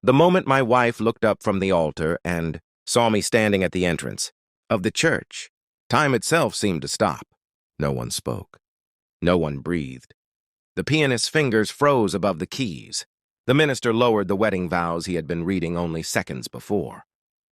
The moment my wife looked up from the altar and saw me standing at the entrance of the church, time itself seemed to stop. No one spoke. No one breathed. The pianist's fingers froze above the keys. The minister lowered the wedding vows he had been reading only seconds before.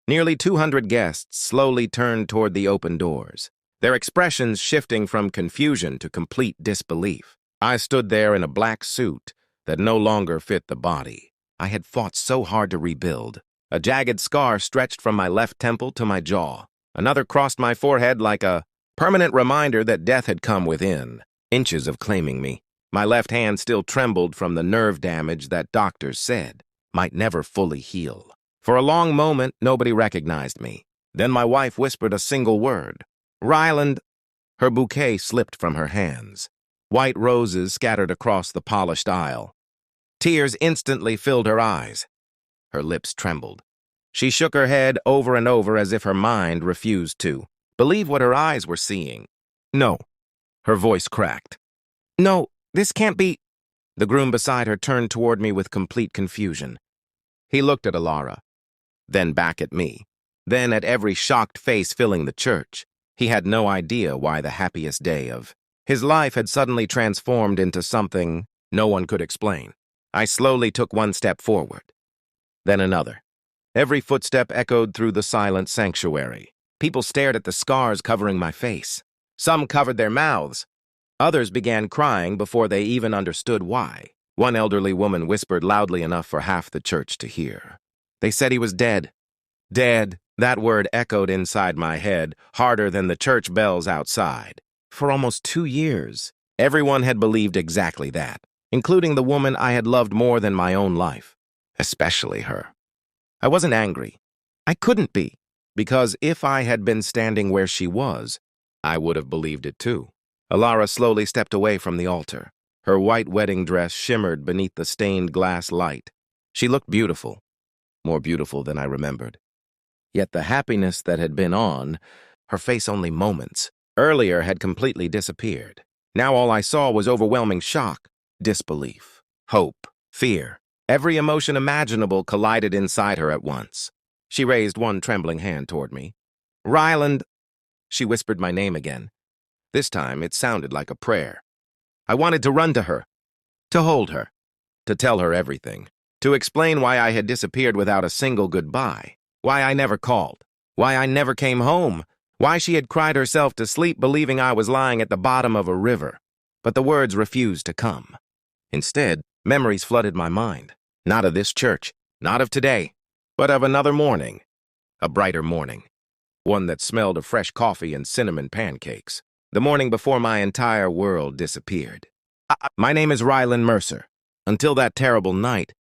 Nearly 200 guests slowly turned toward the open doors, their expressions shifting from confusion to complete disbelief. I stood there in a black suit that no longer fit the body I had fought so hard to rebuild. A jagged scar stretched from my left temple to my jaw. Another crossed my forehead like a permanent reminder that death had come within, inches of claiming me. My left hand still trembled from the nerve damage that doctors said might never fully heal. For a long moment, nobody recognized me. Then my wife whispered a single word. "Ryland." Her bouquet slipped from her hands. White roses scattered across the polished aisle. Tears instantly filled her eyes. Her lips trembled. She shook her head over and over as if her mind refused to believe what her eyes were seeing. "No." Her voice cracked. "No, this can't be." The groom beside her turned toward me with complete confusion. He looked at Elara, then back at me, then at every shocked face filling the church. He had no idea why the happiest day of his life had suddenly transformed into something no one could explain. I slowly took one step forward, then another. Every footstep echoed through the silent sanctuary. People stared at the scars covering my face. Some covered their mouths. Others began crying before they even understood why. One elderly woman whispered loudly enough for half the church to hear. "They said he was dead." Dead. That word echoed inside my head, harder than the church bells outside. For almost 2 years, everyone had believed exactly that, including the woman I had loved more than my own life, especially her. I wasn't angry. I couldn't be, because if I had been standing where she was, I would have believed it too. Elara slowly stepped away from the altar. Her white wedding dress shimmered beneath the stained glass light. She looked beautiful, more beautiful than I remembered. Yet the happiness that had been on her face only moments earlier had completely disappeared. Now all I saw was overwhelming shock, disbelief, hope, fear. Every emotion imaginable collided inside her at once. She raised one trembling hand toward me. "Ryland." She whispered my name again. This time it sounded like a prayer. I wanted to run to her, to hold her, to tell her everything, to explain why I had disappeared without a single goodbye, why I never called, why I never came home, why she had cried herself to sleep believing I was lying at the bottom of a river. But the words refused to come. Instead, memories flooded my mind. Not of this church, not of today, but of another morning. A brighter morning. One that smelled of fresh coffee and cinnamon pancakes. The morning before my entire world disappeared. My name is Ryland Mercer. Until that terrible night,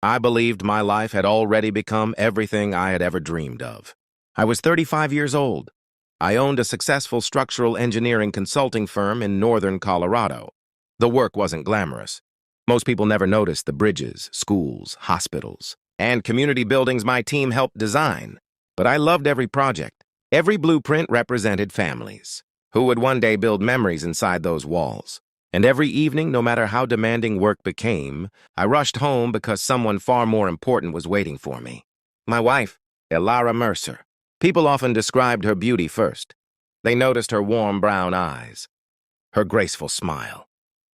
I believed my life had already become everything I had ever dreamed of. I was 35 years old. I owned a successful structural engineering consulting firm in northern Colorado. The work wasn't glamorous. Most people never noticed the bridges, schools, hospitals, and community buildings my team helped design. But I loved every project. Every blueprint represented families who would one day build memories inside those walls. And every evening, no matter how demanding work became, I rushed home because someone far more important was waiting for me. My wife, Elara Mercer. People often described her beauty first. They noticed her warm brown eyes, her graceful smile,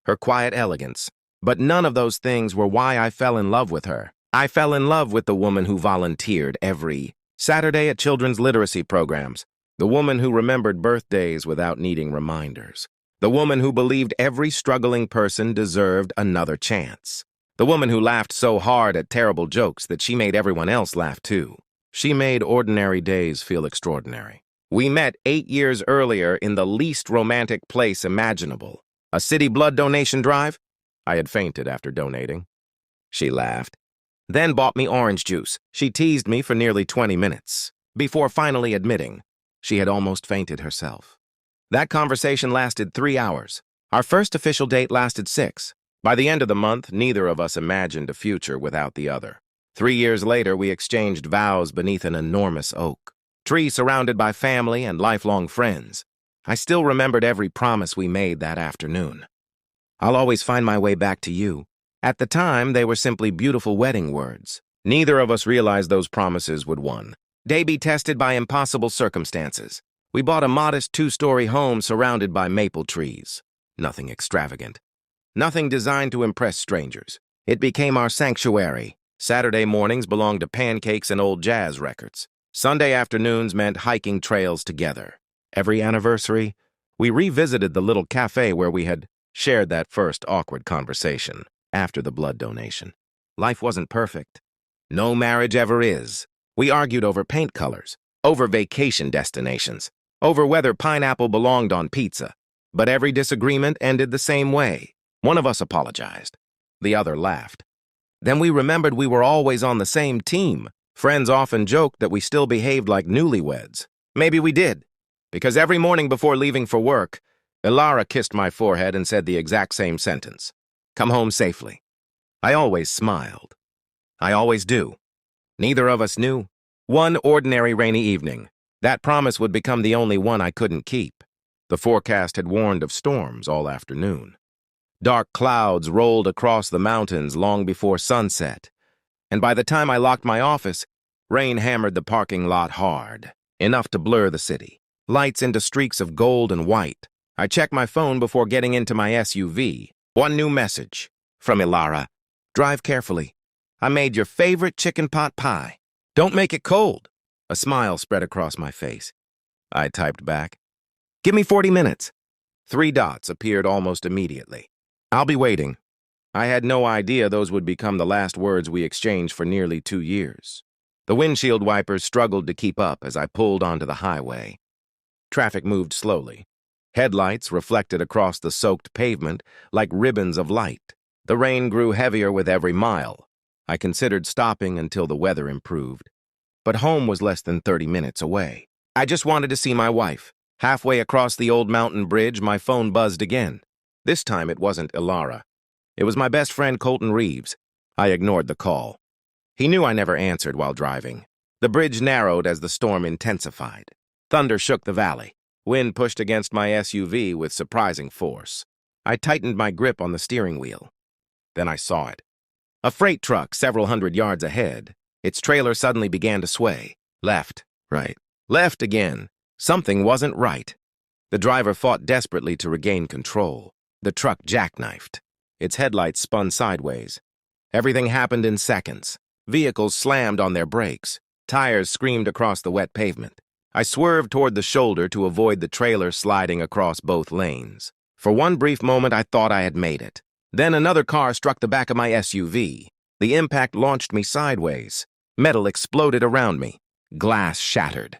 her quiet elegance. But none of those things were why I fell in love with her. I fell in love with the woman who volunteered every Saturday at children's literacy programs, the woman who remembered birthdays without needing reminders, the woman who believed every struggling person deserved another chance, the woman who laughed so hard at terrible jokes that she made everyone else laugh too. She made ordinary days feel extraordinary. We met 8 years earlier in the least romantic place imaginable, a city blood donation drive. I had fainted after donating. She laughed, then bought me orange juice. She teased me for nearly 20 minutes, before finally admitting she had almost fainted herself. That conversation lasted 3 hours. Our first official date lasted 6. By the end of the month, neither of us imagined a future without the other. 3 years later, we exchanged vows beneath an enormous oak tree surrounded by family and lifelong friends. I still remembered every promise we made that afternoon. "I'll always find my way back to you." At the time, they were simply beautiful wedding words. Neither of us realized those promises would one day be tested by impossible circumstances. We bought a modest two-story home surrounded by maple trees. Nothing extravagant. Nothing designed to impress strangers. It became our sanctuary. Saturday mornings belonged to pancakes and old jazz records. Sunday afternoons meant hiking trails together. Every anniversary, we revisited the little cafe where we had shared that first awkward conversation after the blood donation. Life wasn't perfect. No marriage ever is. We argued over paint colors, over vacation destinations, over whether pineapple belonged on pizza. But every disagreement ended the same way. One of us apologized. The other laughed. Then we remembered we were always on the same team. Friends often joked that we still behaved like newlyweds. Maybe we did, because every morning before leaving for work, Elara kissed my forehead and said the exact same sentence. Come home safely. I always smiled. I always do. Neither of us knew. One ordinary rainy evening, that promise would become the only one I couldn't keep. The forecast had warned of storms all afternoon. Dark clouds rolled across the mountains long before sunset, and by the time I locked my office, rain hammered the parking lot hard, enough to blur the city. Lights into streaks of gold and white. I checked my phone before getting into my SUV. One new message from Elara. Drive carefully. I made your favorite chicken pot pie. Don't make it cold. A smile spread across my face. I typed back. Give me 40 minutes. 3 dots appeared almost immediately. I'll be waiting. I had no idea those would become the last words we exchanged for nearly 2 years. The windshield wipers struggled to keep up as I pulled onto the highway. Traffic moved slowly. Headlights reflected across the soaked pavement like ribbons of light. The rain grew heavier with every mile. I considered stopping until the weather improved. But home was less than 30 minutes away. I just wanted to see my wife. Halfway across the old mountain bridge, my phone buzzed again. This time it wasn't Elara. It was my best friend Colton Reeves. I ignored the call. He knew I never answered while driving. The bridge narrowed as the storm intensified. Thunder shook the valley. Wind pushed against my SUV with surprising force. I tightened my grip on the steering wheel. Then I saw it. A freight truck several hundred yards ahead. Its trailer suddenly began to sway. Left, right, left again. Something wasn't right. The driver fought desperately to regain control. The truck jackknifed. Its headlights spun sideways. Everything happened in seconds. Vehicles slammed on their brakes. Tires screamed across the wet pavement. I swerved toward the shoulder to avoid the trailer sliding across both lanes. For one brief moment, I thought I had made it. Then another car struck the back of my SUV. The impact launched me sideways. Metal exploded around me. Glass shattered.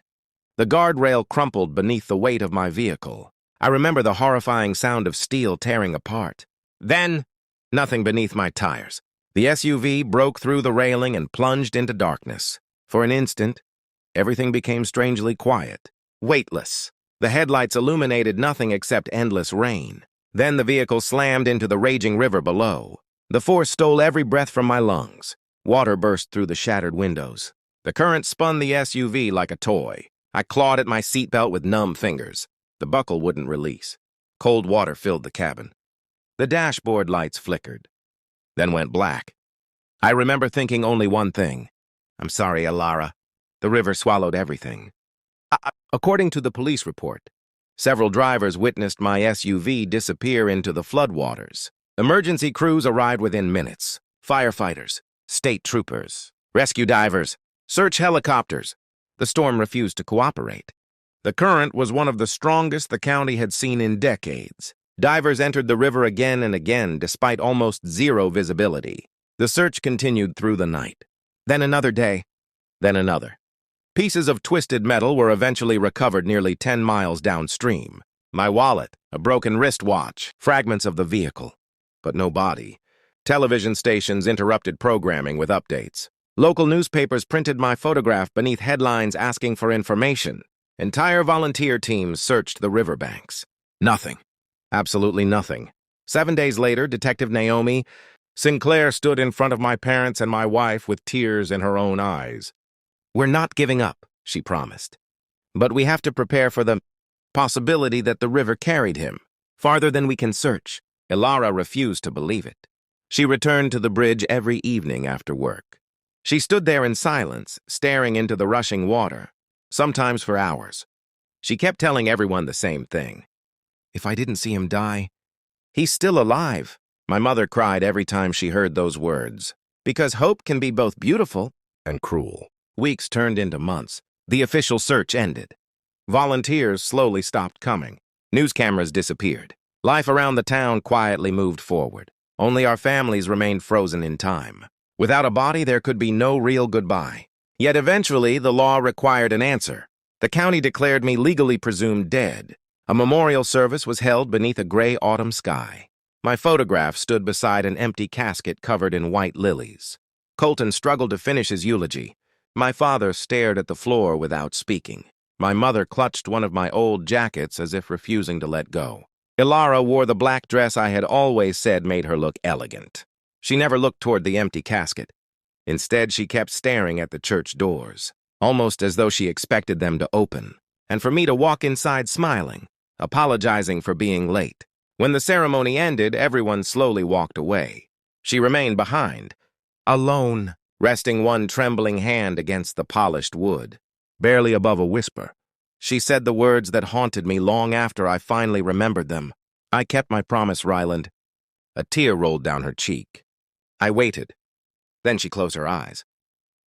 The guardrail crumpled beneath the weight of my vehicle. I remember the horrifying sound of steel tearing apart. Then, nothing beneath my tires. The SUV broke through the railing and plunged into darkness. For an instant, everything became strangely quiet, weightless. The headlights illuminated nothing except endless rain. Then the vehicle slammed into the raging river below. The force stole every breath from my lungs. Water burst through the shattered windows. The current spun the SUV like a toy. I clawed at my seatbelt with numb fingers. The buckle wouldn't release. Cold water filled the cabin. The dashboard lights flickered, then went black. I remember thinking only one thing. I'm sorry, Elara. The river swallowed everything. According to the police report, several drivers witnessed my SUV disappear into the floodwaters. Emergency crews arrived within minutes. Firefighters, state troopers, rescue divers, search helicopters. The storm refused to cooperate. The current was one of the strongest the county had seen in decades. Divers entered the river again and again, despite almost zero visibility. The search continued through the night. Then another day, then another. Pieces of twisted metal were eventually recovered nearly 10 miles downstream. My wallet, a broken wristwatch, fragments of the vehicle. But no body. Television stations interrupted programming with updates. Local newspapers printed my photograph beneath headlines asking for information. Entire volunteer teams searched the riverbanks. Nothing. Absolutely nothing. 7 days later, Detective Naomi Sinclair stood in front of my parents and my wife with tears in her own eyes. We're not giving up, she promised. But we have to prepare for the possibility that the river carried him, farther than we can search. Elara refused to believe it. She returned to the bridge every evening after work. She stood there in silence, staring into the rushing water, sometimes for hours. She kept telling everyone the same thing. If I didn't see him die, he's still alive. My mother cried every time she heard those words, because hope can be both beautiful and cruel. Weeks turned into months. The official search ended. Volunteers slowly stopped coming. News cameras disappeared. Life around the town quietly moved forward. Only our families remained frozen in time. Without a body, there could be no real goodbye. Yet eventually, the law required an answer. The county declared me legally presumed dead. A memorial service was held beneath a gray autumn sky. My photograph stood beside an empty casket covered in white lilies. Colton struggled to finish his eulogy. My father stared at the floor without speaking. My mother clutched one of my old jackets as if refusing to let go. Elara wore the black dress I had always said made her look elegant. She never looked toward the empty casket. Instead, she kept staring at the church doors, almost as though she expected them to open, and for me to walk inside smiling, apologizing for being late. When the ceremony ended, everyone slowly walked away. She remained behind, alone, resting one trembling hand against the polished wood. Barely above a whisper, she said the words that haunted me long after I finally remembered them. I kept my promise, Ryland. A tear rolled down her cheek. I waited. Then she closed her eyes.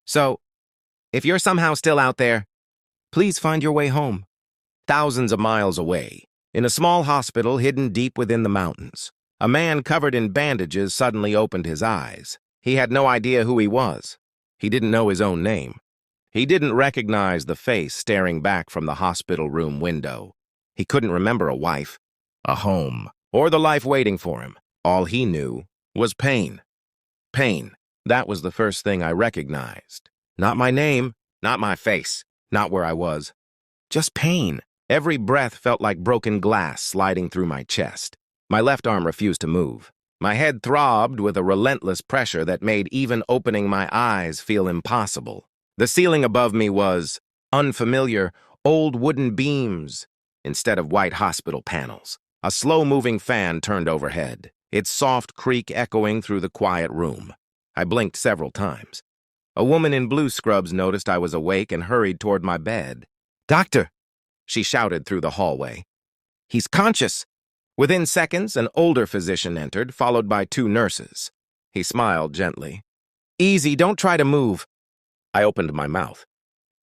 So, if you're somehow still out there, please find your way home. Thousands of miles away, in a small hospital hidden deep within the mountains, a man covered in bandages suddenly opened his eyes. He had no idea who he was. He didn't know his own name. He didn't recognize the face staring back from the hospital room window. He couldn't remember a wife, a home, or the life waiting for him. All he knew was pain. Pain. That was the first thing I recognized. Not my name, not my face, not where I was. Just pain. Every breath felt like broken glass sliding through my chest. My left arm refused to move. My head throbbed with a relentless pressure that made even opening my eyes feel impossible. The ceiling above me was unfamiliar, old wooden beams instead of white hospital panels. A slow-moving fan turned overhead, its soft creak echoing through the quiet room. I blinked several times. A woman in blue scrubs noticed I was awake and hurried toward my bed. "Doctor!" she shouted through the hallway. "He's conscious!" Within seconds, an older physician entered, followed by 2 nurses. He smiled gently. "Easy, don't try to move." I opened my mouth.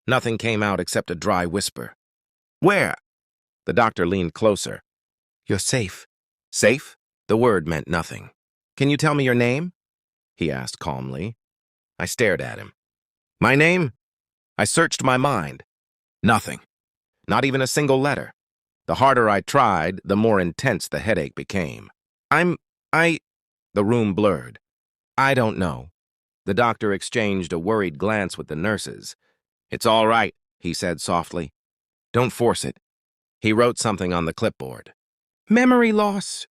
Nothing came out except a dry whisper. "Where?" The doctor leaned closer. "You're safe." "Safe?" The word meant nothing. "Can you tell me your name?" he asked calmly. I stared at him. "My name?" I searched my mind. Nothing. Not even a single letter. The harder I tried, the more intense the headache became. The room blurred. "I don't know." The doctor exchanged a worried glance with the nurses. "It's all right," he said softly. "Don't force it." He wrote something on the clipboard. "Memory loss."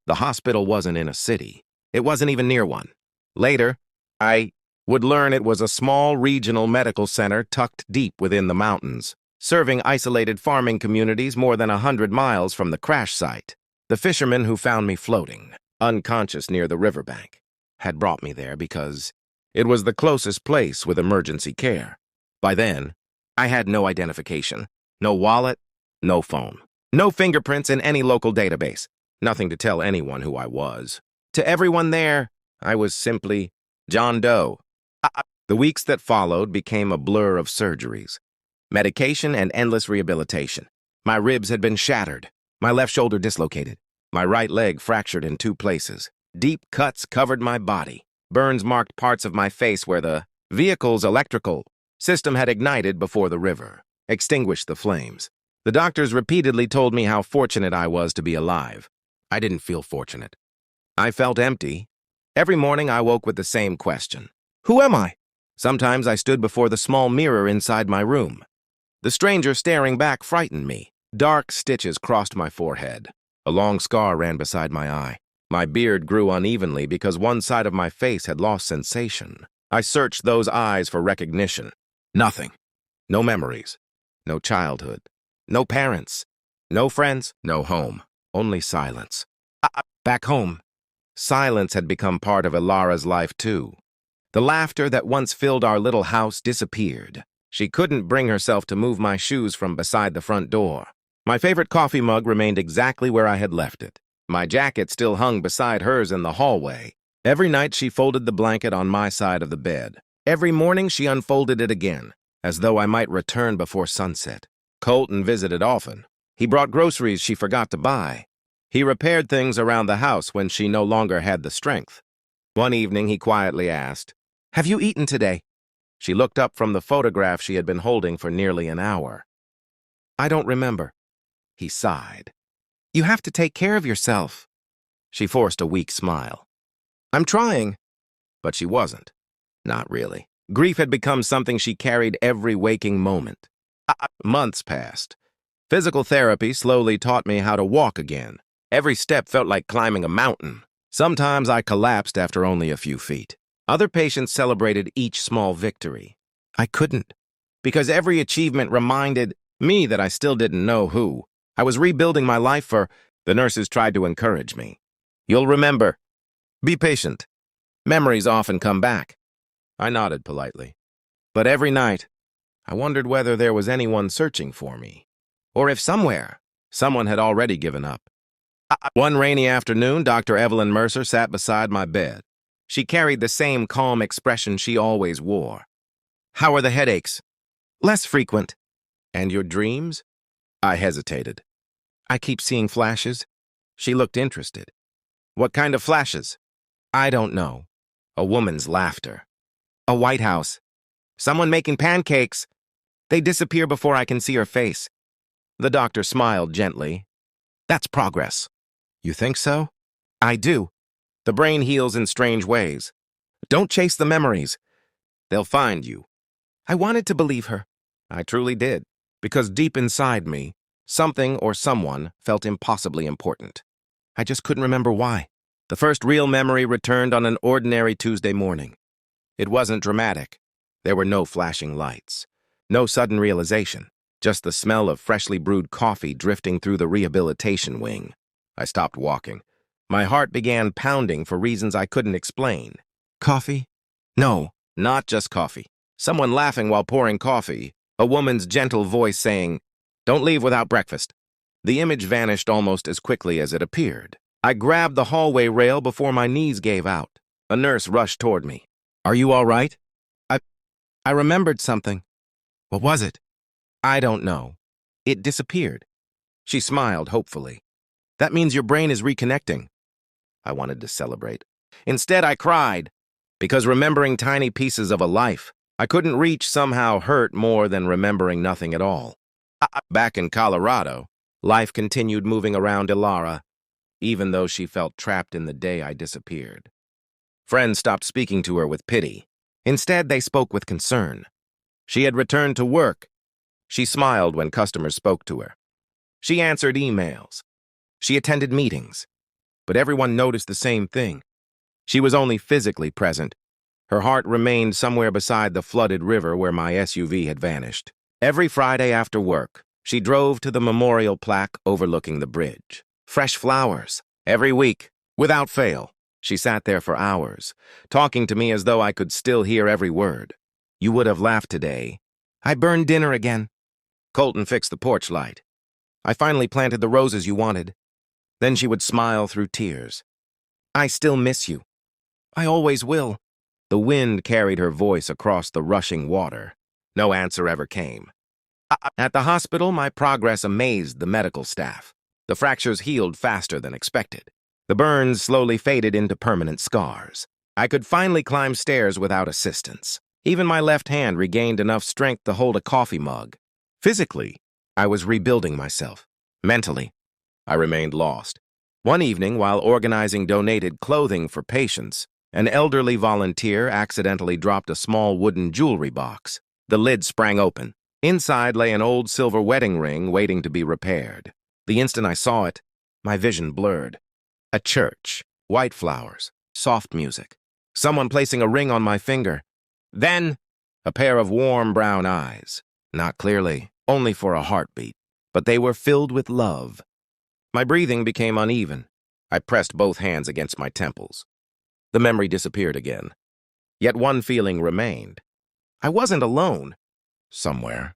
The hospital wasn't in a city. It wasn't even near one. Later, I would learn it was a small regional medical center tucked deep within the mountains, serving isolated farming communities more than 100 miles from the crash site. The fisherman who found me floating, unconscious near the riverbank, had brought me there because it was the closest place with emergency care. By then, I had no identification, no wallet, no phone, no fingerprints in any local database, nothing to tell anyone who I was. To everyone there, I was simply John Doe. The weeks that followed became a blur of surgeries, medication, and endless rehabilitation. My ribs had been shattered, my left shoulder dislocated, my right leg fractured in 2 places. Deep cuts covered my body. Burns marked parts of my face where the vehicle's electrical system had ignited before the river, extinguished the flames. The doctors repeatedly told me how fortunate I was to be alive. I didn't feel fortunate. I felt empty. Every morning I woke with the same question. Who am I? Sometimes I stood before the small mirror inside my room. The stranger staring back frightened me. Dark stitches crossed my forehead. A long scar ran beside my eye. My beard grew unevenly because one side of my face had lost sensation. I searched those eyes for recognition. Nothing. No memories. No childhood. No parents. No friends. No home. Only silence. Back home. Silence had become part of Elara's life, too. The laughter that once filled our little house disappeared. She couldn't bring herself to move my shoes from beside the front door. My favorite coffee mug remained exactly where I had left it. My jacket still hung beside hers in the hallway. Every night she folded the blanket on my side of the bed. Every morning she unfolded it again, as though I might return before sunset. Colton visited often. He brought groceries she forgot to buy. He repaired things around the house when she no longer had the strength. One evening he quietly asked, "Have you eaten today?" She looked up from the photograph she had been holding for nearly an hour. "I don't remember." He sighed. "You have to take care of yourself." She forced a weak smile. "I'm trying." But she wasn't. Not really. Grief had become something she carried every waking moment. Months passed. Physical therapy slowly taught me how to walk again. Every step felt like climbing a mountain. Sometimes I collapsed after only a few feet. Other patients celebrated each small victory. I couldn't, because every achievement reminded me that I still didn't know who. I was rebuilding my life for... The nurses tried to encourage me. "You'll remember. Be patient. Memories often come back." I nodded politely. But every night, I wondered whether there was anyone searching for me, or if somewhere, someone had already given up. One rainy afternoon, Dr. Evelyn Mercer sat beside my bed. She carried the same calm expression she always wore. "How are the headaches?" "Less frequent." "And your dreams?" I hesitated. "I keep seeing flashes." She looked interested. "What kind of flashes?" "I don't know." A woman's laughter. "A White House. Someone making pancakes." "They disappear before I can see her face." The doctor smiled gently. "That's progress." "You think so?" "I do. The brain heals in strange ways. Don't chase the memories. They'll find you." I wanted to believe her. I truly did, because deep inside me, something or someone felt impossibly important. I just couldn't remember why. The first real memory returned on an ordinary Tuesday morning. It wasn't dramatic. There were no flashing lights, no sudden realization, just the smell of freshly brewed coffee drifting through the rehabilitation wing. I stopped walking. My heart began pounding for reasons I couldn't explain. Coffee? No, not just coffee. Someone laughing while pouring coffee, a woman's gentle voice saying, "Don't leave without breakfast." The image vanished almost as quickly as it appeared. I grabbed the hallway rail before my knees gave out. A nurse rushed toward me. "Are you all right?" I remembered something. "What was it?" "I don't know. It disappeared." She smiled hopefully. "That means your brain is reconnecting." I wanted to celebrate. Instead, I cried, because remembering tiny pieces of a life I couldn't reach somehow hurt more than remembering nothing at all. Back in Colorado, life continued moving around Elara, even though she felt trapped in the day I disappeared. Friends stopped speaking to her with pity. Instead, they spoke with concern. She had returned to work. She smiled when customers spoke to her. She answered emails. She attended meetings. But everyone noticed the same thing. She was only physically present. Her heart remained somewhere beside the flooded river where my SUV had vanished. Every Friday after work, she drove to the memorial plaque overlooking the bridge. Fresh flowers. Every week, without fail. She sat there for hours, talking to me as though I could still hear every word. "You would have laughed today. I burned dinner again." Colton fixed the porch light. "I finally planted the roses you wanted." Then she would smile through tears. "I still miss you. I always will." The wind carried her voice across the rushing water. No answer ever came. At the hospital, my progress amazed the medical staff. The fractures healed faster than expected. The burns slowly faded into permanent scars. I could finally climb stairs without assistance. Even my left hand regained enough strength to hold a coffee mug. Physically, I was rebuilding myself. Mentally, I remained lost. One evening, while organizing donated clothing for patients, an elderly volunteer accidentally dropped a small wooden jewelry box. The lid sprang open. Inside lay an old silver wedding ring waiting to be repaired. The instant I saw it, my vision blurred. A church, white flowers, soft music. Someone placing a ring on my finger. Then, a pair of warm brown eyes. Not clearly, only for a heartbeat. But they were filled with love. My breathing became uneven. I pressed both hands against my temples. The memory disappeared again. Yet one feeling remained. I wasn't alone. Somewhere.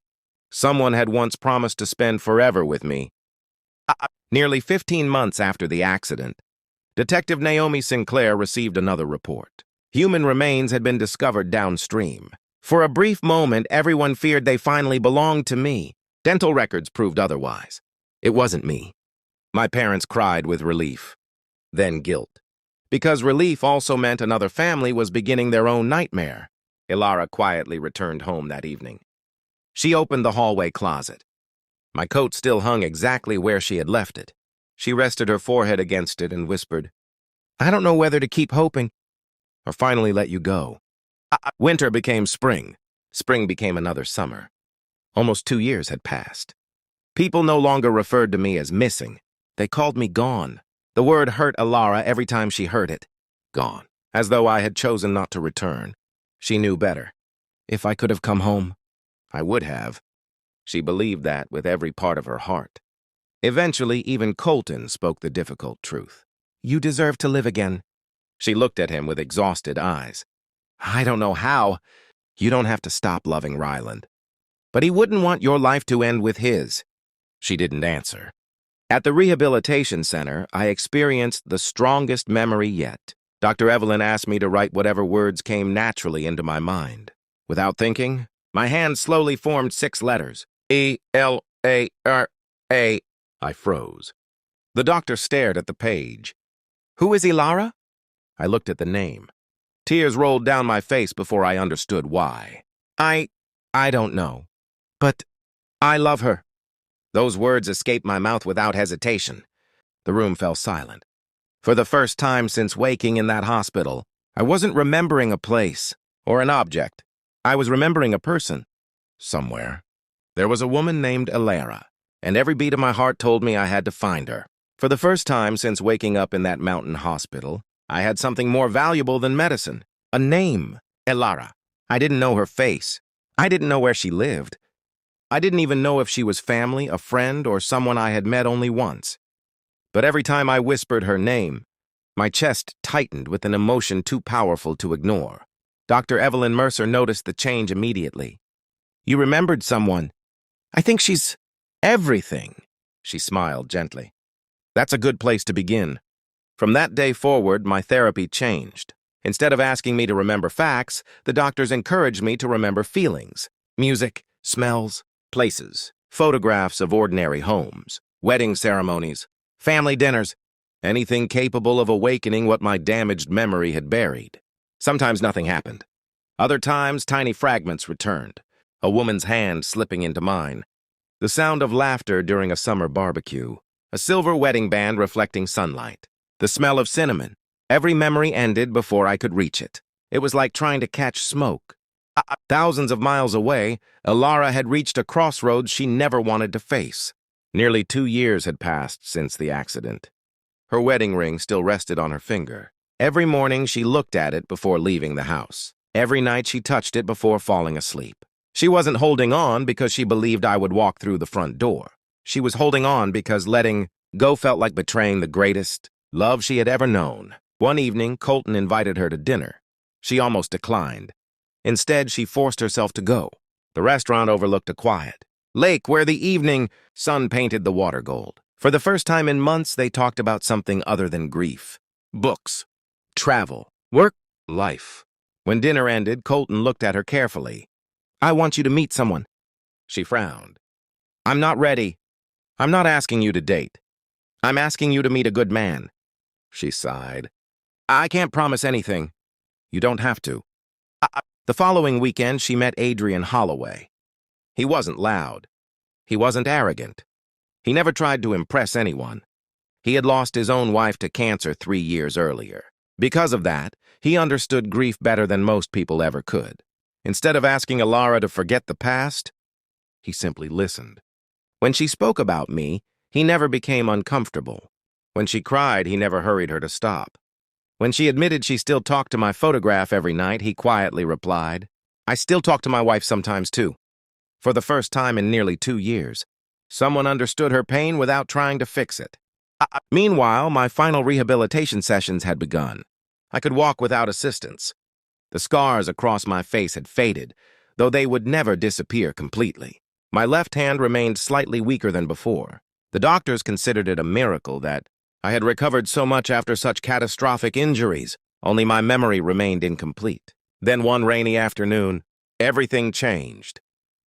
Someone had once promised to spend forever with me. Nearly 15 months after the accident, Detective Naomi Sinclair received another report. Human remains had been discovered downstream. For a brief moment, everyone feared they finally belonged to me. Dental records proved otherwise. It wasn't me. My parents cried with relief, then guilt. Because relief also meant another family was beginning their own nightmare. Elara quietly returned home that evening. She opened the hallway closet. My coat still hung exactly where she had left it. She rested her forehead against it and whispered, "I don't know whether to keep hoping or finally let you go." Winter became spring. Spring became another summer. Almost 2 years had passed. People no longer referred to me as missing. They called me gone. The word hurt Elara every time she heard it. Gone. As though I had chosen not to return. She knew better. If I could have come home, I would have. She believed that with every part of her heart. Eventually, even Colton spoke the difficult truth. "You deserve to live again." She looked at him with exhausted eyes. "I don't know how. You don't have to stop loving Ryland. But he wouldn't want your life to end with his." She didn't answer. At the rehabilitation center, I experienced the strongest memory yet. Dr. Evelyn asked me to write whatever words came naturally into my mind. Without thinking, my hand slowly formed 6 letters. E-L-A-R-A. I froze. The doctor stared at the page. "Who is Elara?" I looked at the name. Tears rolled down my face before I understood why. I don't know. But I love her." Those words escaped my mouth without hesitation. The room fell silent. For the first time since waking in that hospital, I wasn't remembering a place or an object. I was remembering a person. Somewhere. There was a woman named Elara, and every beat of my heart told me I had to find her. For the first time since waking up in that mountain hospital, I had something more valuable than medicine. A name. Elara. I didn't know her face. I didn't know where she lived. I didn't even know if she was family, a friend, or someone I had met only once. But every time I whispered her name, my chest tightened with an emotion too powerful to ignore. Dr. Evelyn Mercer noticed the change immediately. "You remembered someone. I think she's everything." She smiled gently. "That's a good place to begin." From that day forward, my therapy changed. Instead of asking me to remember facts, the doctors encouraged me to remember feelings. Music, smells, places, photographs of ordinary homes, wedding ceremonies, family dinners, anything capable of awakening what my damaged memory had buried. Sometimes nothing happened. Other times, tiny fragments returned, a woman's hand slipping into mine, the sound of laughter during a summer barbecue, a silver wedding band reflecting sunlight, the smell of cinnamon. Every memory ended before I could reach it. It was like trying to catch smoke. Thousands of miles away, Elara had reached a crossroads she never wanted to face. Nearly 2 years had passed since the accident. Her wedding ring still rested on her finger. Every morning she looked at it before leaving the house. Every night she touched it before falling asleep. She wasn't holding on because she believed I would walk through the front door. She was holding on because letting go felt like betraying the greatest love she had ever known. One evening, Colton invited her to dinner. She almost declined. Instead, she forced herself to go. The restaurant overlooked a quiet lake where the evening sun painted the water gold. For the first time in months, they talked about something other than grief. Books, travel, work, life. When dinner ended, Colton looked at her carefully. "I want you to meet someone." She frowned. "I'm not ready. I'm not asking you to date. I'm asking you to meet a good man." She sighed. "I can't promise anything. You don't have to." The following weekend, she met Adrian Holloway. He wasn't loud. He wasn't arrogant. He never tried to impress anyone. He had lost his own wife to cancer 3 years earlier. Because of that, he understood grief better than most people ever could. Instead of asking Elara to forget the past, he simply listened. When she spoke about me, he never became uncomfortable. When she cried, he never hurried her to stop. When she admitted she still talked to my photograph every night, he quietly replied, "I still talk to my wife sometimes too." For the first time in nearly 2 years, someone understood her pain without trying to fix it. Meanwhile, my final rehabilitation sessions had begun. I could walk without assistance. The scars across my face had faded, though they would never disappear completely. My left hand remained slightly weaker than before. The doctors considered it a miracle that I had recovered so much after such catastrophic injuries, only my memory remained incomplete. Then one rainy afternoon, everything changed.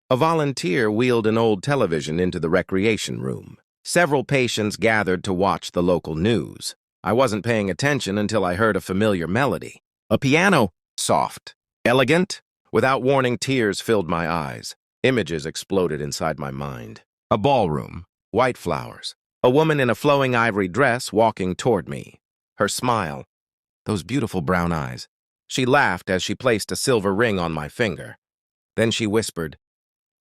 A volunteer wheeled an old television into the recreation room. Several patients gathered to watch the local news. I wasn't paying attention until I heard a familiar melody. A piano, soft, elegant. Without warning, tears filled my eyes. Images exploded inside my mind. A ballroom, white flowers, a woman in a flowing ivory dress walking toward me. Her smile, those beautiful brown eyes. She laughed as she placed a silver ring on my finger. Then she whispered,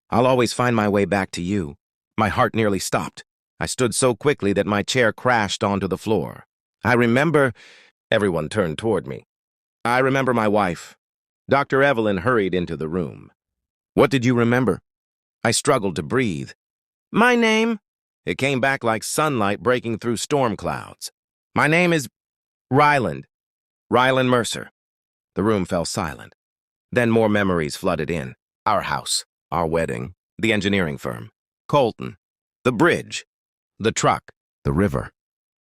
"I'll always find my way back to you." My heart nearly stopped. I stood so quickly that my chair crashed onto the floor. I remember... Everyone turned toward me. I remember my wife. Dr. Evelyn hurried into the room. "What did you remember?" I struggled to breathe. "My name?" It came back like sunlight breaking through storm clouds. "My name is Ryland. Ryland Mercer." The room fell silent. Then more memories flooded in. Our house, our wedding, the engineering firm, Colton, the bridge, the truck, the river,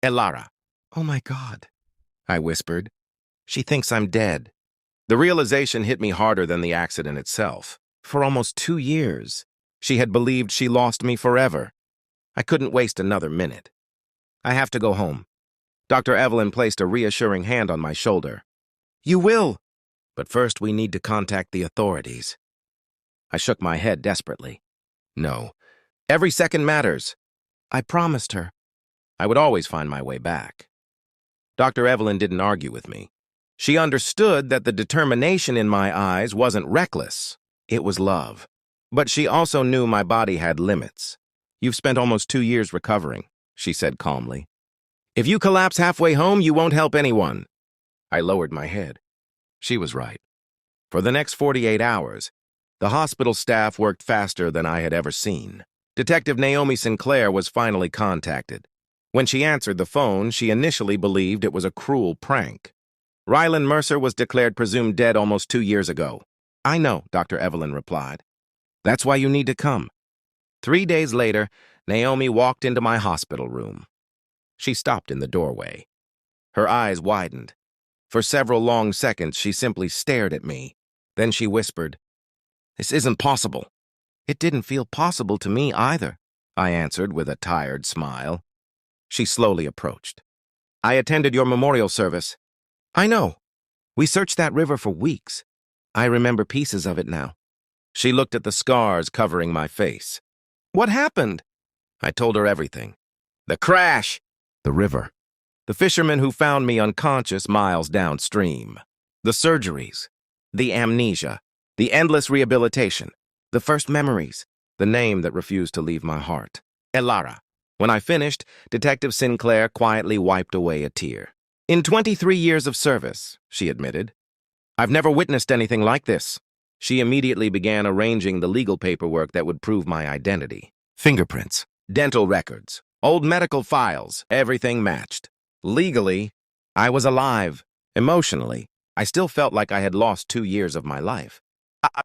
Elara. "Oh my God," I whispered. "She thinks I'm dead." The realization hit me harder than the accident itself. For almost 2 years, she had believed she lost me forever. I couldn't waste another minute. "I have to go home." Dr. Evelyn placed a reassuring hand on my shoulder. "You will, but first we need to contact the authorities." I shook my head desperately. "No, every second matters." I promised her I would always find my way back. Dr. Evelyn didn't argue with me. She understood that the determination in my eyes wasn't reckless. It was love. But she also knew my body had limits. "You've spent almost 2 years recovering," she said calmly. "If you collapse halfway home, you won't help anyone." I lowered my head. She was right. For the next 48 hours, the hospital staff worked faster than I had ever seen. Detective Naomi Sinclair was finally contacted. When she answered the phone, she initially believed it was a cruel prank. "Ryland Mercer was declared presumed dead almost 2 years ago." "I know," Dr. Evelyn replied. "That's why you need to come." 3 days later, Naomi walked into my hospital room. She stopped in the doorway. Her eyes widened. For several long seconds, she simply stared at me. Then she whispered, "This isn't possible." "It didn't feel possible to me either," I answered with a tired smile. She slowly approached. "I attended your memorial service." "I know. We searched that river for weeks. I remember pieces of it now." She looked at the scars covering my face. "What happened?" I told her everything. "The crash, the river, the fisherman who found me unconscious miles downstream, the surgeries, the amnesia, the endless rehabilitation, the first memories, the name that refused to leave my heart, Elara." When I finished, Detective Sinclair quietly wiped away a tear. "In 23 years of service," she admitted, "I've never witnessed anything like this." She immediately began arranging the legal paperwork that would prove my identity. Fingerprints, dental records, old medical files, everything matched. Legally, I was alive. Emotionally, I still felt like I had lost 2 years of my life.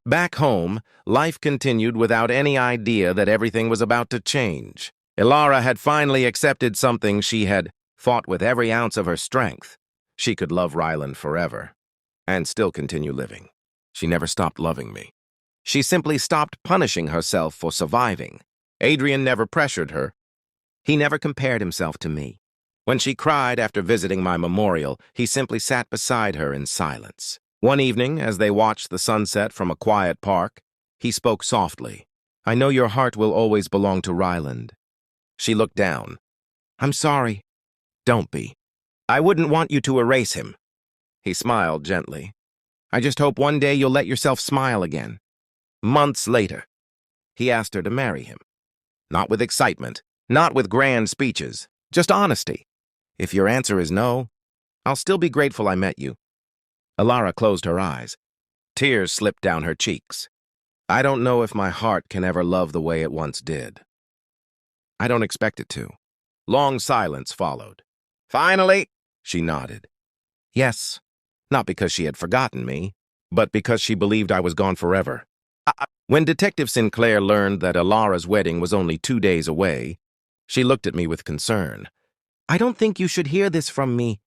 Back home, life continued without any idea that everything was about to change. Elara had finally accepted something she had fought with every ounce of her strength. She could love Ryland forever, and still continue living. She never stopped loving me. She simply stopped punishing herself for surviving. Adrian never pressured her. He never compared himself to me. When she cried after visiting my memorial, he simply sat beside her in silence. One evening, as they watched the sunset from a quiet park, he spoke softly. "I know your heart will always belong to Ryland." She looked down. "I'm sorry." "Don't be. I wouldn't want you to erase him." He smiled gently. "I just hope one day you'll let yourself smile again." Months later, he asked her to marry him. Not with excitement, not with grand speeches, just honesty. "If your answer is no, I'll still be grateful I met you." Elara closed her eyes. Tears slipped down her cheeks. "I don't know if my heart can ever love the way it once did." "I don't expect it to." Long silence followed. "Finally," she nodded. "Yes, not because she had forgotten me, but because she believed I was gone forever. When Detective Sinclair learned that Elara's wedding was only 2 days away, she looked at me with concern. "I don't think you should hear this from me."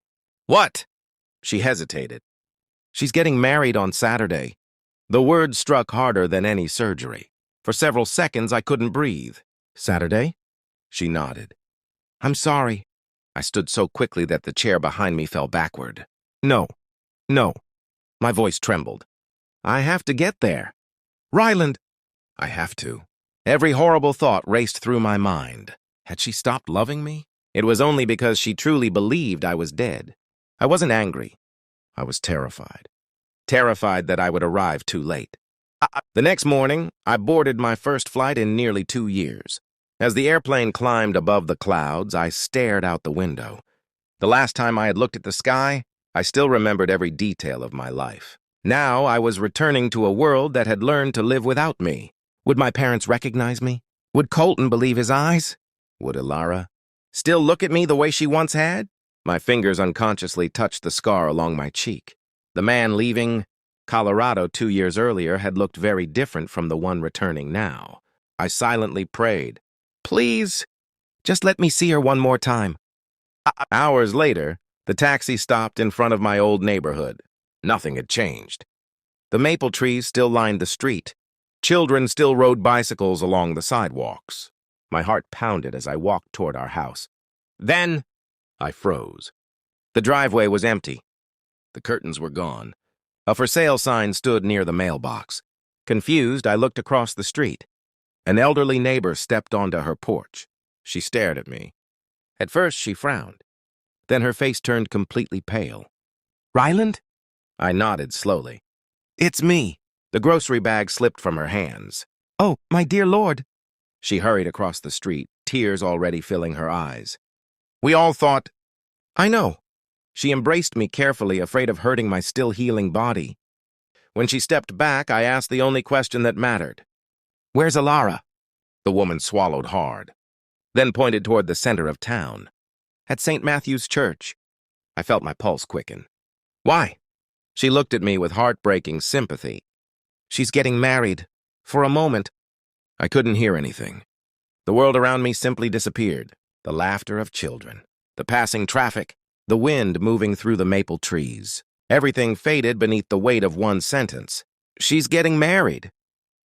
"What?" She hesitated. "She's getting married on Saturday." The word struck harder than any surgery. For several seconds, I couldn't breathe. "Saturday?" She nodded. "I'm sorry." I stood so quickly that the chair behind me fell backward. "No. No." My voice trembled. "I have to get there." "Ryland!" "I have to." Every horrible thought raced through my mind. Had she stopped loving me? It was only because she truly believed I was dead. I wasn't angry. I was terrified. Terrified that I would arrive too late. The next morning, I boarded my first flight in nearly 2 years. As the airplane climbed above the clouds, I stared out the window. The last time I had looked at the sky, I still remembered every detail of my life. Now I was returning to a world that had learned to live without me. Would my parents recognize me? Would Colton believe his eyes? Would Elara still look at me the way she once had? My fingers unconsciously touched the scar along my cheek. The man leaving Colorado 2 years earlier had looked very different from the one returning now. I silently prayed, "Please, just let me see her one more time." Hours later, the taxi stopped in front of my old neighborhood. Nothing had changed. The maple trees still lined the street. Children still rode bicycles along the sidewalks. My heart pounded as I walked toward our house. Then, I froze. The driveway was empty. The curtains were gone. A for sale sign stood near the mailbox. Confused, I looked across the street. An elderly neighbor stepped onto her porch. She stared at me. At first, she frowned. Then her face turned completely pale. "Ryland?" I nodded slowly. "It's me." The grocery bag slipped from her hands. "Oh, my dear Lord." She hurried across the street, tears already filling her eyes. "We all thought—" "I know." She embraced me carefully, afraid of hurting my still healing body. When she stepped back, I asked the only question that mattered. "Where's Elara?" The woman swallowed hard, then pointed toward the center of town. "At St. Matthew's Church." I felt my pulse quicken. "Why?" She looked at me with heartbreaking sympathy. "She's getting married." For a moment, I couldn't hear anything. The world around me simply disappeared. The laughter of children, the passing traffic, the wind moving through the maple trees. Everything faded beneath the weight of one sentence. "She's getting married."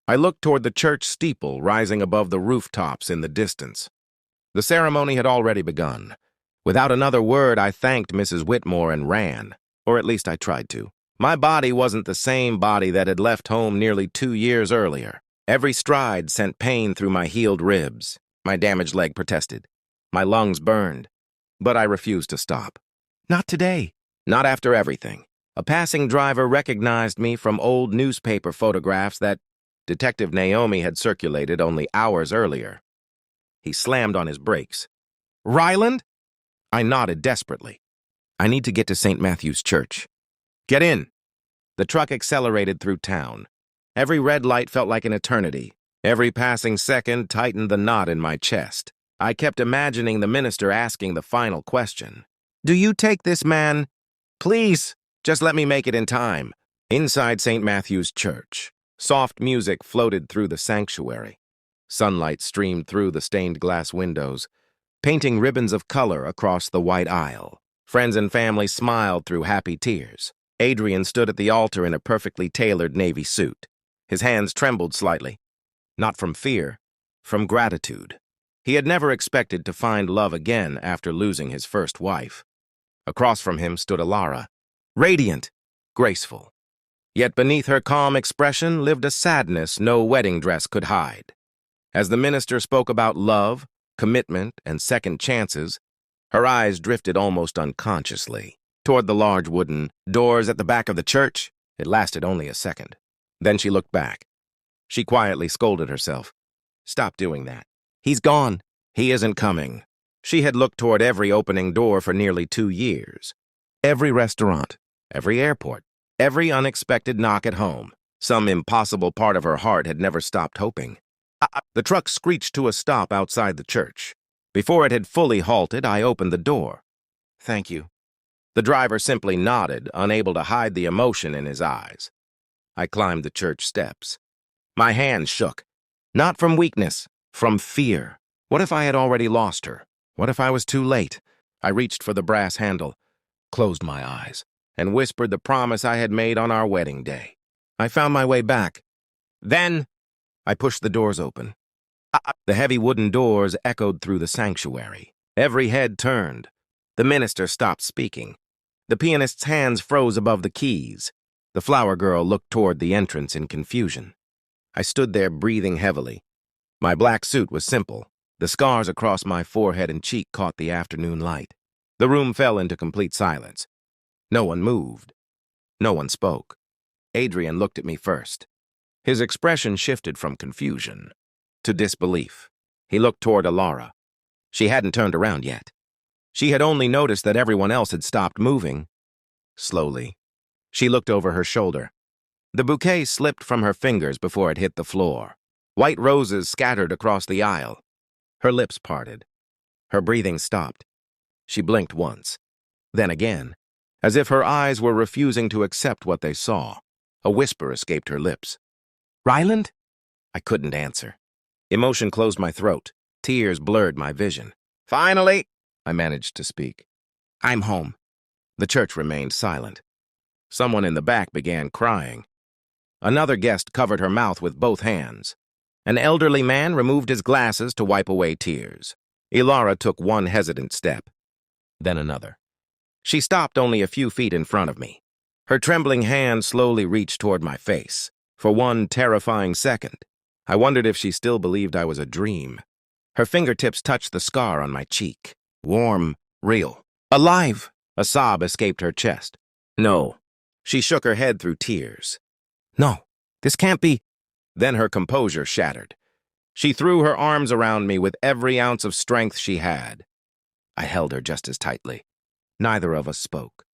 I looked toward the church steeple rising above the rooftops in the distance. The ceremony had already begun. Without another word, I thanked Mrs. Whitmore and ran, or at least I tried to. My body wasn't the same body that had left home nearly 2 years earlier. Every stride sent pain through my healed ribs. My damaged leg protested. My lungs burned. But I refused to stop. Not today. Not after everything. A passing driver recognized me from old newspaper photographs that Detective Naomi had circulated only hours earlier. He slammed on his brakes. "Ryland?" I nodded desperately. "I need to get to St. Matthew's Church." "Get in." The truck accelerated through town. Every red light felt like an eternity. Every passing second tightened the knot in my chest. I kept imagining the minister asking the final question. "Do you take this man? Please, just let me make it in time." Inside St. Matthew's Church, soft music floated through the sanctuary. Sunlight streamed through the stained glass windows, painting ribbons of color across the white aisle. Friends and family smiled through happy tears. Adrian stood at the altar in a perfectly tailored navy suit. His hands trembled slightly. Not from fear, from gratitude. He had never expected to find love again after losing his first wife. Across from him stood Elara, radiant, graceful. Yet beneath her calm expression lived a sadness no wedding dress could hide. As the minister spoke about love, commitment, and second chances, her eyes drifted almost unconsciously toward the large wooden doors at the back of the church. It lasted only a second. Then she looked back. She quietly scolded herself. "Stop doing that. He's gone. He isn't coming." She had looked toward every opening door for nearly 2 years. Every restaurant, every airport, every unexpected knock at home. Some impossible part of her heart had never stopped hoping. The truck screeched to a stop outside the church. Before it had fully halted, I opened the door. "Thank you." The driver simply nodded, unable to hide the emotion in his eyes. I climbed the church steps. My hands shook. Not from weakness, from fear. What if I had already lost her? What if I was too late? I reached for the brass handle, closed my eyes, and whispered the promise I had made on our wedding day. I found my way back. Then, I pushed the doors open. The heavy wooden doors echoed through the sanctuary. Every head turned. The minister stopped speaking. The pianist's hands froze above the keys. The flower girl looked toward the entrance in confusion. I stood there breathing heavily. My black suit was simple. The scars across my forehead and cheek caught the afternoon light. The room fell into complete silence. No one moved. No one spoke. Adrian looked at me first. His expression shifted from confusion to disbelief. He looked toward Elara. She hadn't turned around yet. She had only noticed that everyone else had stopped moving. Slowly, she looked over her shoulder. The bouquet slipped from her fingers before it hit the floor. White roses scattered across the aisle. Her lips parted. Her breathing stopped. She blinked once, then again, as if her eyes were refusing to accept what they saw. A whisper escaped her lips. "Ryland?" I couldn't answer. Emotion closed my throat. Tears blurred my vision. "Finally," I managed to speak. "I'm home." The church remained silent. Someone in the back began crying. Another guest covered her mouth with both hands. An elderly man removed his glasses to wipe away tears. Elara took one hesitant step, then another. She stopped only a few feet in front of me. Her trembling hand slowly reached toward my face. For one terrifying second, I wondered if she still believed I was a dream. Her fingertips touched the scar on my cheek. Warm, real, alive. A sob escaped her chest. "No." She shook her head through tears. "No, this can't be." Then her composure shattered. She threw her arms around me with every ounce of strength she had. I held her just as tightly. Neither of us spoke.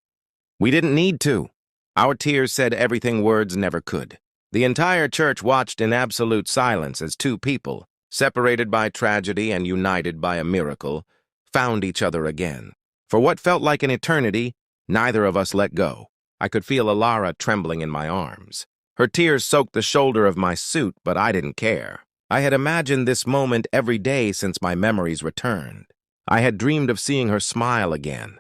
We didn't need to. Our tears said everything words never could. The entire church watched in absolute silence as two people, separated by tragedy and united by a miracle, found each other again. For what felt like an eternity, neither of us let go. I could feel Elara trembling in my arms. Her tears soaked the shoulder of my suit, but I didn't care. I had imagined this moment every day since my memories returned. I had dreamed of seeing her smile again.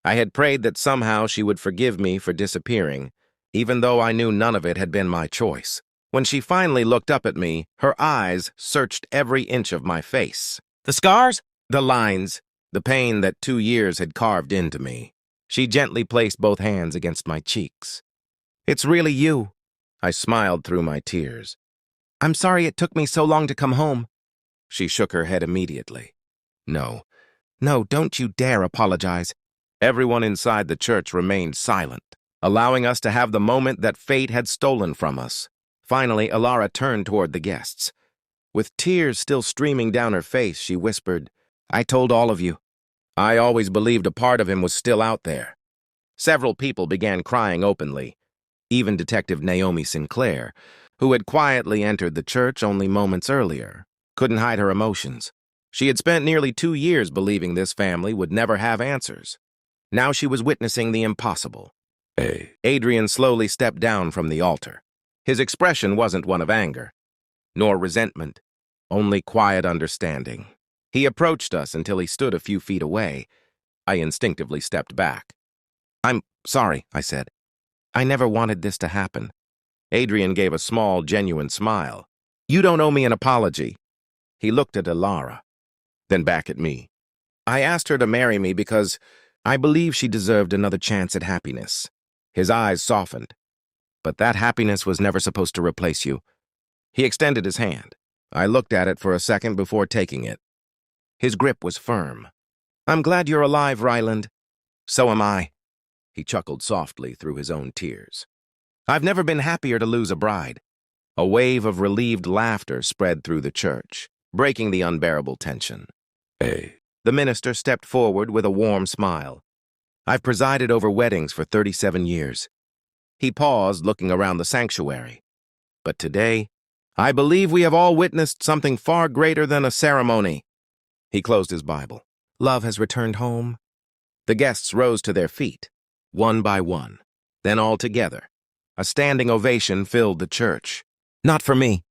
I had prayed that somehow she would forgive me for disappearing, even though I knew none of it had been my choice. When she finally looked up at me, her eyes searched every inch of my face. The scars? The lines. The pain that 2 years had carved into me. She gently placed both hands against my cheeks. "It's really you." I smiled through my tears. "I'm sorry it took me so long to come home." She shook her head immediately. No, don't you dare apologize." Everyone inside the church remained silent, allowing us to have the moment that fate had stolen from us. Finally, Elara turned toward the guests. With tears still streaming down her face, she whispered, "I told all of you. I always believed a part of him was still out there." Several people began crying openly, even Detective Naomi Sinclair, who had quietly entered the church only moments earlier, couldn't hide her emotions. She had spent nearly 2 years believing this family would never have answers. Now she was witnessing the impossible. Adrian slowly stepped down from the altar. His expression wasn't one of anger, nor resentment, only quiet understanding. He approached us until he stood a few feet away. I instinctively stepped back. "I'm sorry," I said. "I never wanted this to happen." Adrian gave a small, genuine smile. "You don't owe me an apology." He looked at Elara, then back at me. "I asked her to marry me because I believe she deserved another chance at happiness." His eyes softened. "But that happiness was never supposed to replace you." He extended his hand. I looked at it for a second before taking it. His grip was firm. "I'm glad you're alive, Ryland." "So am I." He chuckled softly through his own tears. "I've never been happier to lose a bride." A wave of relieved laughter spread through the church, breaking the unbearable tension. The minister stepped forward with a warm smile. "I've presided over weddings for 37 years. He paused, looking around the sanctuary. "But today, I believe we have all witnessed something far greater than a ceremony." He closed his Bible. "Love has returned home." The guests rose to their feet, one by one, then all together. A standing ovation filled the church. Not for me,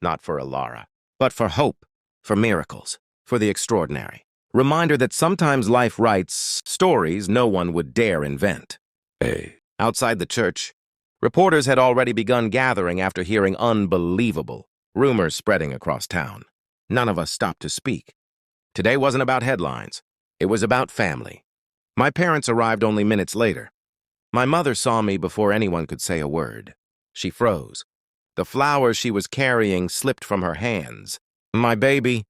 not for Elara, but for hope, for miracles, for the extraordinary. Reminder that sometimes life writes stories no one would dare invent. Outside the church, reporters had already begun gathering after hearing unbelievable rumors spreading across town. None of us stopped to speak. Today wasn't about headlines. It was about family. My parents arrived only minutes later. My mother saw me before anyone could say a word. She froze. The flowers she was carrying slipped from her hands. My baby.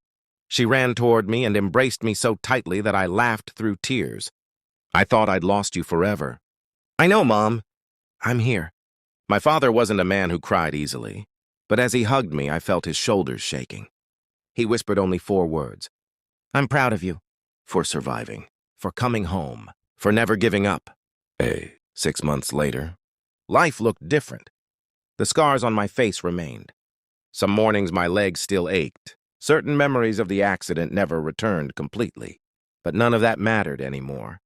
She ran toward me and embraced me so tightly that I laughed through tears. I thought I'd lost you forever. I know, Mom. I'm here. My father wasn't a man who cried easily, but as he hugged me, I felt his shoulders shaking. He whispered only 4 words. I'm proud of you. For surviving. For coming home. For never giving up. 6 months later, life looked different. The scars on my face remained. Some mornings my legs still ached. Certain memories of the accident never returned completely. But none of that mattered anymore.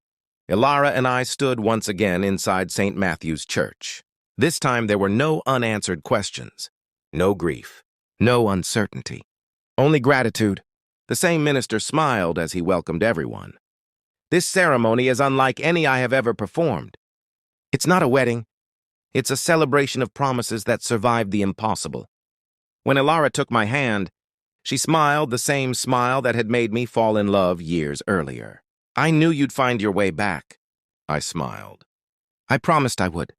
Elara and I stood once again inside St. Matthew's Church. This time there were no unanswered questions. No grief. No uncertainty. Only gratitude. The same minister smiled as he welcomed everyone. This ceremony is unlike any I have ever performed. It's not a wedding. It's a celebration of promises that survived the impossible. When Elara took my hand, she smiled the same smile that had made me fall in love years earlier. I knew you'd find your way back. I smiled. I promised I would.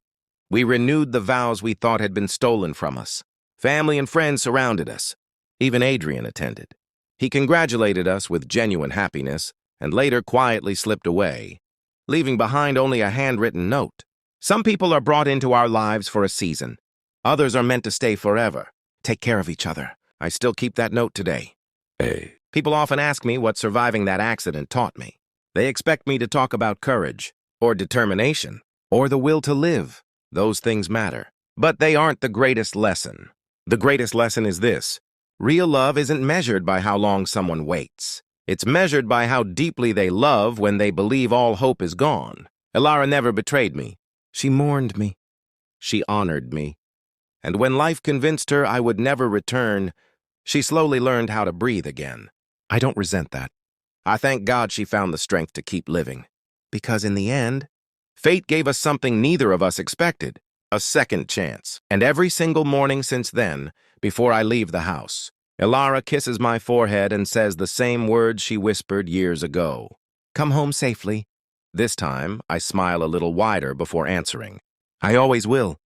We renewed the vows we thought had been stolen from us. Family and friends surrounded us. Even Adrian attended. He congratulated us with genuine happiness and later quietly slipped away, leaving behind only a handwritten note. Some people are brought into our lives for a season. Others are meant to stay forever. Take care of each other. I still keep that note today. People often ask me what surviving that accident taught me. They expect me to talk about courage, or determination, or the will to live. Those things matter. But they aren't the greatest lesson. The greatest lesson is this. Real love isn't measured by how long someone waits. It's measured by how deeply they love when they believe all hope is gone. Elara never betrayed me. She mourned me. She honored me. And when life convinced her I would never return, she slowly learned how to breathe again. I don't resent that. I thank God she found the strength to keep living. Because in the end, fate gave us something neither of us expected, a second chance. And every single morning since then, before I leave the house, Elara kisses my forehead and says the same words she whispered years ago. Come home safely. This time, I smile a little wider before answering. I always will.